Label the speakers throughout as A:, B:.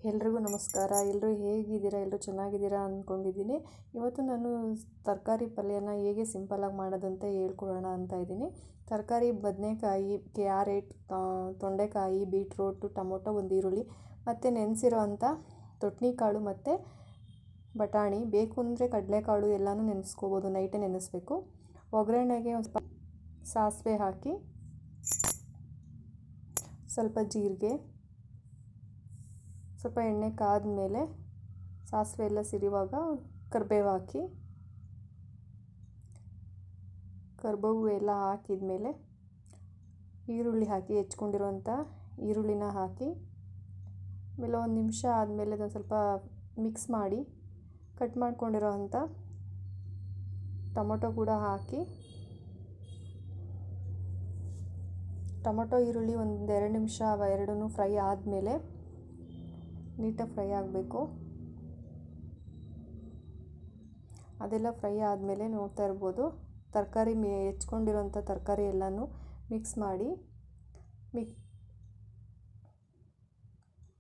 A: ಎಲ್ರಿಗೂ ನಮಸ್ಕಾರ. ಎಲ್ಲರೂ ಹೇಗಿದ್ದೀರಾ? ಎಲ್ಲರೂ ಚೆನ್ನಾಗಿದ್ದೀರಾ ಅಂದ್ಕೊಂಡಿದ್ದೀನಿ. ಇವತ್ತು ನಾನು ತರಕಾರಿ ಪಲ್ಯನ ಹೇಗೆ ಸಿಂಪಲ್ಲಾಗಿ ಮಾಡೋದು ಅಂತ ಹೇಳ್ಕೊಡೋಣ ಅಂತ ಇದ್ದೀನಿ. ತರಕಾರಿ ಬದನೆಕಾಯಿ, ಕ್ಯಾರೆಟ್, ತೊಂಡೆಕಾಯಿ, ಬೀಟ್ರೋಟು, ಟೊಮೊಟೊ, ಒಂದು ಈರುಳ್ಳಿ ಮತ್ತು ನೆನೆಸಿರೋ ಅಂಥ ತೊಟ್ನಿಕಾಳು ಮತ್ತು ಬಟಾಣಿ. ಬೇಕು ಅಂದರೆ ಕಡಲೆಕಾಳು ಎಲ್ಲನೂ ನೆನೆಸ್ಕೋಬೋದು, ನೈಟೇ ನೆನೆಸ್ಬೇಕು. ಒಗ್ಗರಣೆಗೆ ಒಂದು ಸ್ವಲ್ಪ ಸಾಸಿವೆ ಹಾಕಿ, ಸ್ವಲ್ಪ ಜೀರಿಗೆ, ಸ್ವಲ್ಪ ಎಣ್ಣೆ ಕಾದ್ಮೇಲೆ ಸಾಸಿವೆ ಎಲ್ಲ ಸಿಡಿಯುವಾಗ ಕರಿಬೇವು ಹಾಕಿ, ಕರಿಬೇವು ಎಲ್ಲ ಹಾಕಿದ ಈರುಳ್ಳಿ ಹಾಕಿ, ಹೆಚ್ಕೊಂಡಿರೋಂಥ ಈರುಳ್ಳಿನ ಹಾಕಿ, ಆಮೇಲೆ ಒಂದು ನಿಮಿಷ ಆದಮೇಲೆ ಅದನ್ನು ಸ್ವಲ್ಪ ಮಿಕ್ಸ್ ಮಾಡಿ ಕಟ್ ಮಾಡ್ಕೊಂಡಿರೋ ಅಂಥ ಟೊಮೊಟೊ ಕೂಡ ಹಾಕಿ, ಟೊಮೊಟೊ ಈರುಳ್ಳಿ ಒಂದು 2 ನಿಮಿಷ ಎರಡೂ ಫ್ರೈ ಆದಮೇಲೆ, ನೀಟಾಗಿ ಫ್ರೈ ಆಗಬೇಕು. ಅದೆಲ್ಲ ಫ್ರೈ ಆದಮೇಲೆ ನೋಡ್ತಾ ಇರ್ಬೋದು, ತರಕಾರಿ ಹೆಚ್ಕೊಂಡಿರೋಂಥ ತರಕಾರಿ ಎಲ್ಲನೂ ಮಿಕ್ಸ್ ಮಾಡಿ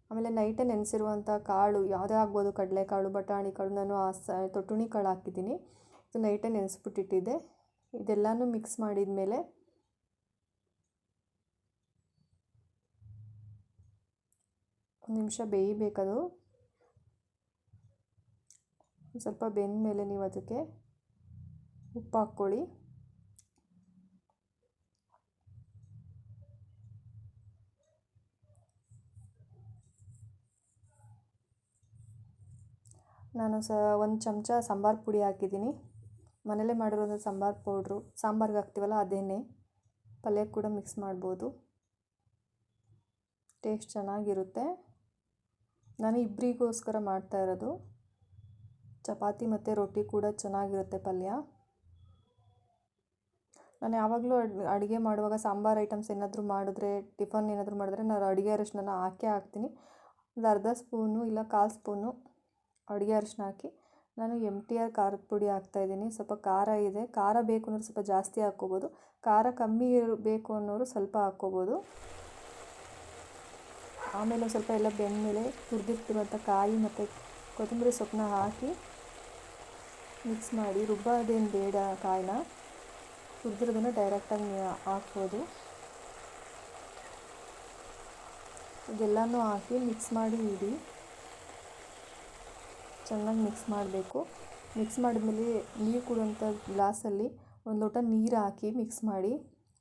A: ಆಮೇಲೆ ನೈಟೇ ನೆನೆಸಿರುವಂಥ ಕಾಳು ಯಾವುದೇ ಆಗ್ಬೋದು, ಕಡಲೆಕಾಳು, ಬಟಾಣಿ ಕಾಳು, ನಾನು ತೊಟ್ಟುಣಿ ಕಾಳು ಹಾಕಿದ್ದೀನಿ. ಇದು ನೈಟೇ ನೆನೆಸ್ಬಿಟ್ಟಿಟ್ಟಿದ್ದೆ. ಇದೆಲ್ಲನೂ ಮಿಕ್ಸ್ ಮಾಡಿದ ಮೇಲೆ ಒಂದು ನಿಮಿಷ ಬೇಯಬೇಕದು. ಸ್ವಲ್ಪ ಬೆಂದ ಮೇಲೆ ನೀವು ಅದಕ್ಕೆ ಉಪ್ಪು ಹಾಕ್ಕೊಳ್ಳಿ. ನಾನು ಒಂದು ಚಮಚ ಸಾಂಬಾರು ಪುಡಿ ಹಾಕಿದ್ದೀನಿ. ಮನೇಲೇ ಮಾಡಿರೋಂಥ ಸಾಂಬಾರು ಪೌಡ್ರು, ಸಾಂಬಾರ್ಗೆ ಹಾಕ್ತೀವಲ್ಲ ಅದೇನೇ. ಪಲ್ಯಕ್ಕೆ ಕೂಡ ಮಿಕ್ಸ್ ಮಾಡ್ಬೋದು, ಟೇಸ್ಟ್ ಚೆನ್ನಾಗಿರುತ್ತೆ. ನಾನು ಇಬ್ಬರಿಗೋಸ್ಕರ ಮಾಡ್ತಾ ಇರೋದು. ಚಪಾತಿ ಮತ್ತು ರೊಟ್ಟಿ ಕೂಡ ಚೆನ್ನಾಗಿರುತ್ತೆ ಪಲ್ಯ. ನಾನು ಯಾವಾಗಲೂ ಅಡುಗೆ ಮಾಡುವಾಗ ಸಾಂಬಾರು ಐಟಮ್ಸ್ ಏನಾದರೂ ಮಾಡಿದ್ರೆ, ಟಿಫನ್ ಏನಾದರೂ ಮಾಡಿದ್ರೆ ನಾನು ಅಡುಗೆ ಅರಿಶಿನ ಹಾಕ್ತೀನಿ. ಒಂದು ಅರ್ಧ ಸ್ಪೂನು ಇಲ್ಲ 1/4 ಸ್ಪೂನು ಅಡುಗೆ ಅರಿಶಿನ ಹಾಕಿ, ನಾನು MTR ಖಾರದ ಪುಡಿ ಹಾಕ್ತಾಯಿದ್ದೀನಿ. ಸ್ವಲ್ಪ ಖಾರ ಇದೆ, ಖಾರ ಬೇಕು ಅನ್ನೋರು ಸ್ವಲ್ಪ ಜಾಸ್ತಿ ಹಾಕ್ಕೋಬೋದು, ಖಾರ ಕಮ್ಮಿ ಬೇಕು ಅನ್ನೋರು ಸ್ವಲ್ಪ ಹಾಕ್ಕೋಬೋದು. ಆಮೇಲೆ ಸ್ವಲ್ಪ ಎಲ್ಲ ಬೆಂದಮೇಲೆ ತುರಿದಿಟ್ಟಿರುವಂಥ ಕಾಯಿ ಮತ್ತು ಕೊತ್ತಂಬರಿ ಸೊಪ್ಪನ್ನ ಹಾಕಿ ಮಿಕ್ಸ್ ಮಾಡಿ, ರುಬ್ಬೋದೇನು ಬೇಡ, ಕಾಯಿನ ತುರಿದಿರೋದನ್ನು ಡೈರೆಕ್ಟಾಗಿ ಹಾಕ್ಬೋದು. ಇದೆಲ್ಲನೂ ಹಾಕಿ ಮಿಕ್ಸ್ ಮಾಡಿ ಇಡಿ. ಚೆನ್ನಾಗಿ ಮಿಕ್ಸ್ ಮಾಡಬೇಕು. ಮಿಕ್ಸ್ ಮಾಡಿದ್ಮೇಲೆ ನೀರು ಕುಡುವಂಥ ಗ್ಲಾಸಲ್ಲಿ 1 ಲೋಟ ನೀರು ಹಾಕಿ ಮಿಕ್ಸ್ ಮಾಡಿ.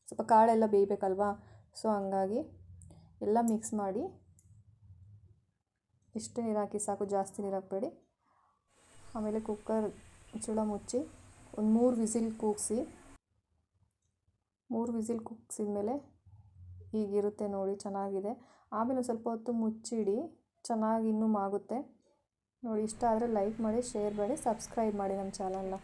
A: ಸ್ವಲ್ಪ ಕಾಳೆಲ್ಲ ಬೇಯಬೇಕಲ್ವಾ, ಸೊ ಹಂಗಾಗಿ ಎಲ್ಲ ಮಿಕ್ಸ್ ಮಾಡಿ, ಇಷ್ಟು ನೀರು ಹಾಕಿ ಸಾಕು, ಜಾಸ್ತಿ ನೀರು ಹಾಕಬೇಡಿ. ಆಮೇಲೆ ಕುಕ್ಕರ್ ಮುಚ್ಚಳ ಮುಚ್ಚಿ ಒಂದು 3 ವಿಸಿಲ್ ಕೂಗಿಸಿ. 3 ವಿಸಿಲ್ ಕೂಗಿಸಿದ್ಮೇಲೆ ಹೀಗಿರುತ್ತೆ ನೋಡಿ, ಚೆನ್ನಾಗಿದೆ. ಆಮೇಲೆ ಸ್ವಲ್ಪ ಹೊತ್ತು ಮುಚ್ಚಿಡಿ, ಚೆನ್ನಾಗಿ ಇನ್ನೂ ಮಾಗುತ್ತೆ ನೋಡಿ. ಇಷ್ಟ ಆದರೆ ಲೈಕ್ ಮಾಡಿ, ಶೇರ್ ಮಾಡಿ, ಸಬ್ಸ್ಕ್ರೈಬ್ ಮಾಡಿ ನಮ್ಮ ಚಾನಲ್ನ.